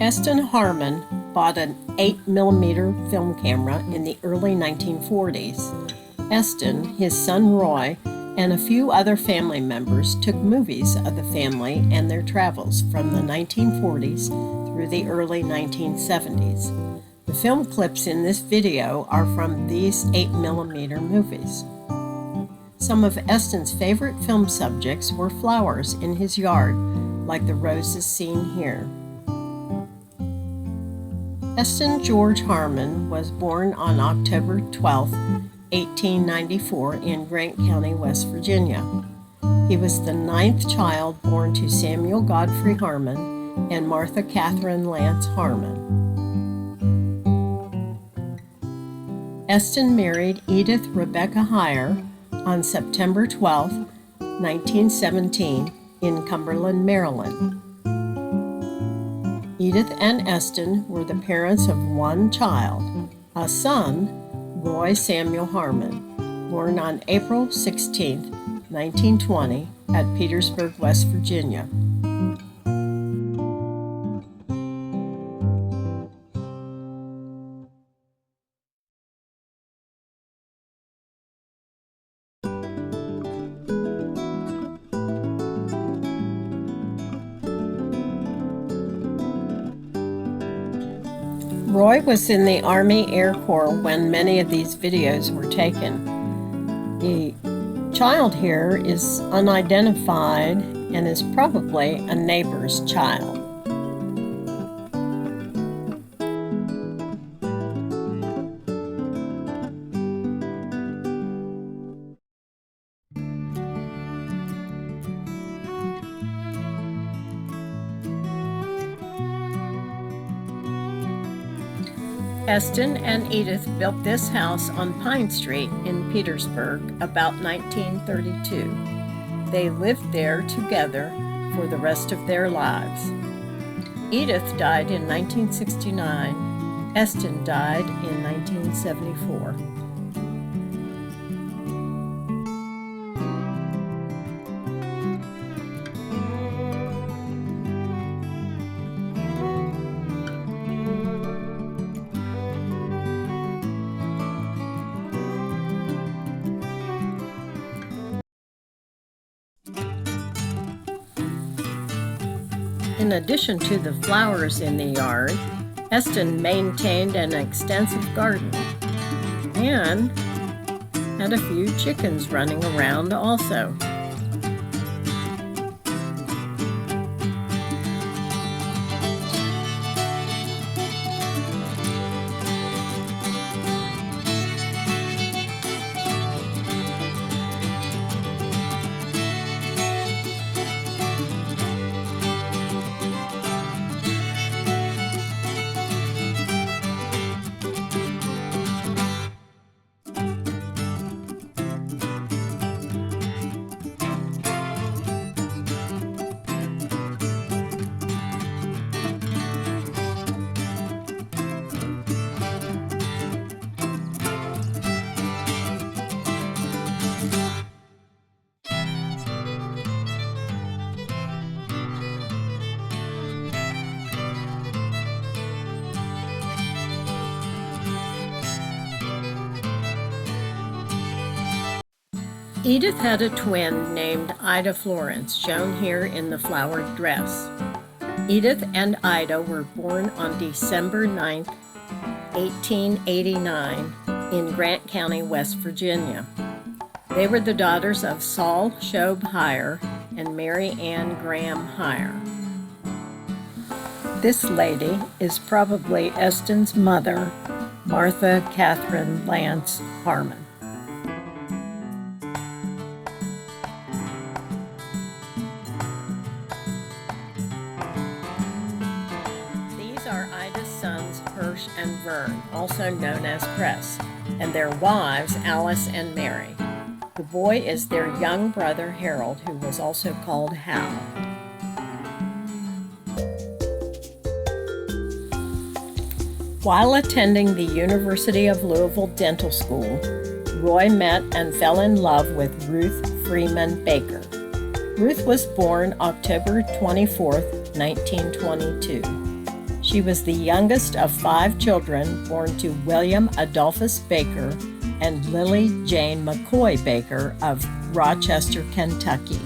Eston Harmon bought an 8mm film camera in the early 1940s. Eston, his son Roy, and a few other family members took movies of the family and their travels from the 1940s through the early 1970s. The film clips in this video are from these 8mm movies. Some of Eston's favorite film subjects were flowers in his yard, like the roses seen here. Eston George Harmon was born on October 12, 1894 in Grant County, West Virginia. He was the 9th child born to Samuel Godfrey Harmon and Martha Catherine Lance Harmon. Eston married Edith Rebecca Heyer on September 12, 1917 in Cumberland, Maryland. Edith and Eston were the parents of one child, a son, Roy Samuel Harmon, born on April 16, 1920 at Petersburg, West Virginia. Roy was in the Army Air Corps when many of these videos were taken. The child here is unidentified and is probably a neighbor's child. Eston and Edith built this house on Pine Street in Petersburg about 1932. They lived there together for the rest of their lives. Edith died in 1969. Eston died in 1974. In addition to the flowers in the yard, Eston maintained an extensive garden and had a few chickens running around also. Edith had a twin named Ida Florence, shown here in the flowered dress. Edith and Ida were born on December 9, 1889, in Grant County, West Virginia. They were the daughters of Saul Shobe Heyer and Mary Ann Graham Heyer. This lady is probably Eston's mother, Martha Catherine Lance Harmon. Are Ida's sons Hirsch and Vern, also known as Press, and their wives Alice and Mary. The boy is their young brother Harold, who was also called Hal. While attending the University of Louisville Dental School, Roy met and fell in love with Ruth Freeman Baker. Ruth was born October 24, 1922. She was the youngest of 5 children born to William Adolphus Baker and Lily Jane McCoy Baker of Rochester, Kentucky.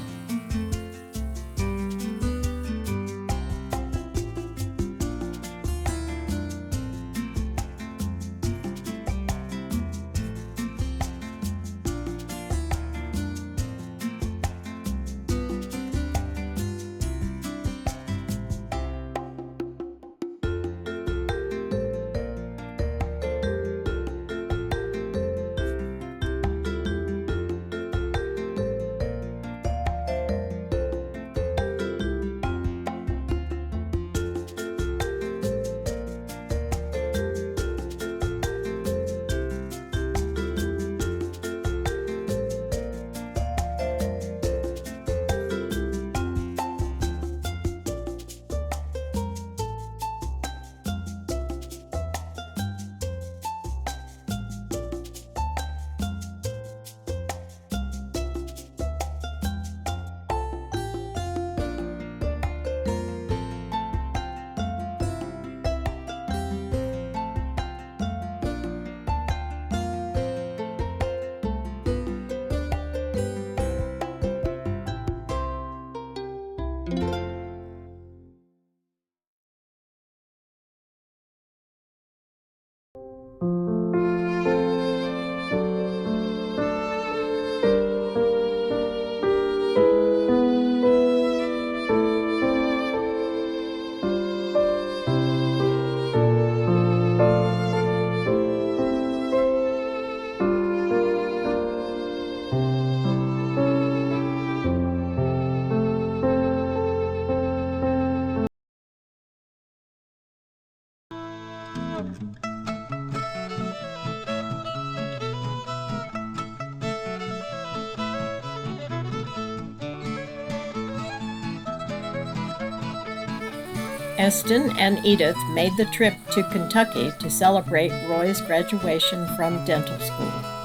Eston and Edith made the trip to Kentucky to celebrate Roy's graduation from dental school.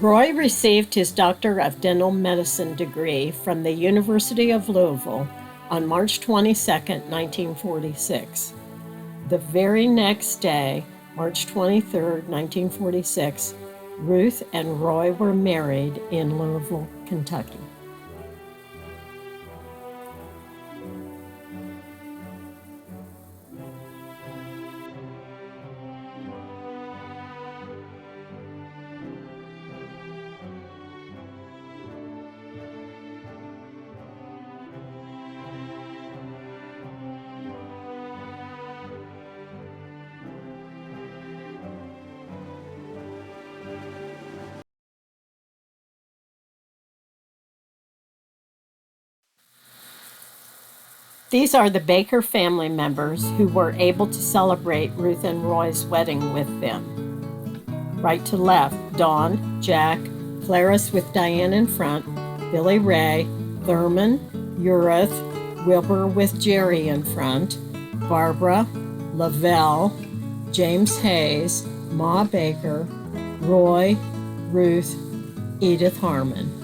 Roy received his Doctor of Dental Medicine degree from the University of Louisville on March 22, 1946. The very next day, March 23, 1946, Ruth and Roy were married in Louisville, Kentucky. These are the Baker family members who were able to celebrate Ruth and Roy's wedding with them. Right to left, Dawn, Jack, Clarice with Diane in front, Billy Ray, Thurman, Urith, Wilbur with Jerry in front, Barbara, Lavelle, James Hayes, Ma Baker, Roy, Ruth, Edith Harmon.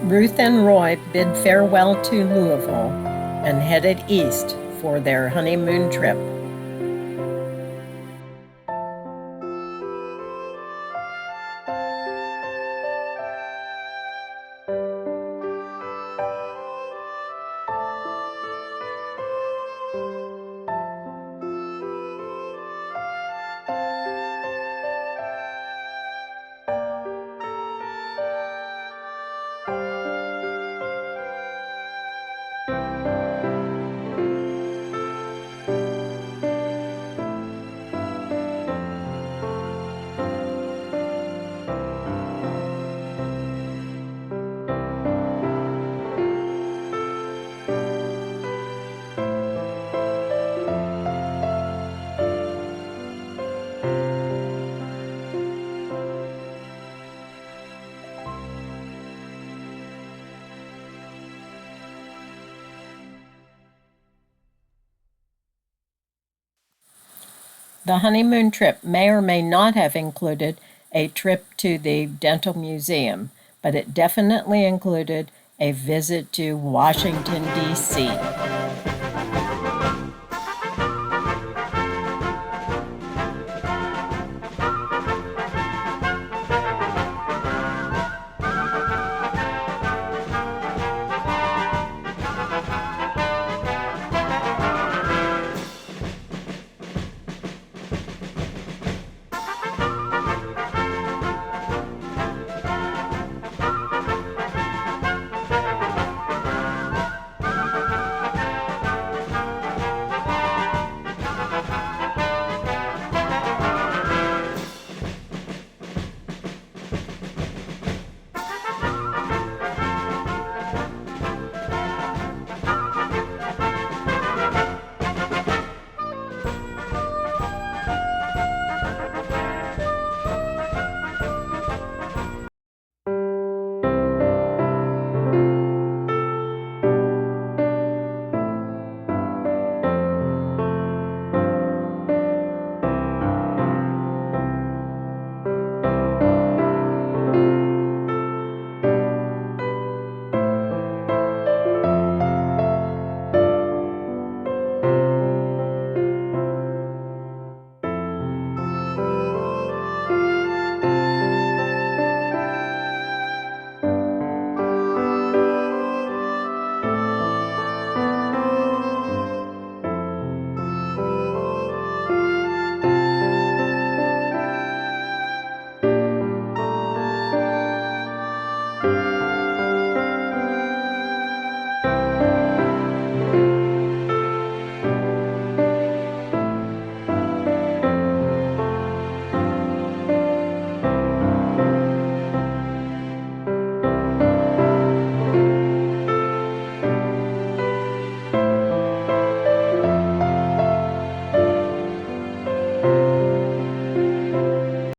Ruth and Roy bid farewell to Louisville and headed east for their honeymoon trip. The honeymoon trip may or may not have included a trip to the Dental Museum, but it definitely included a visit to Washington, D.C.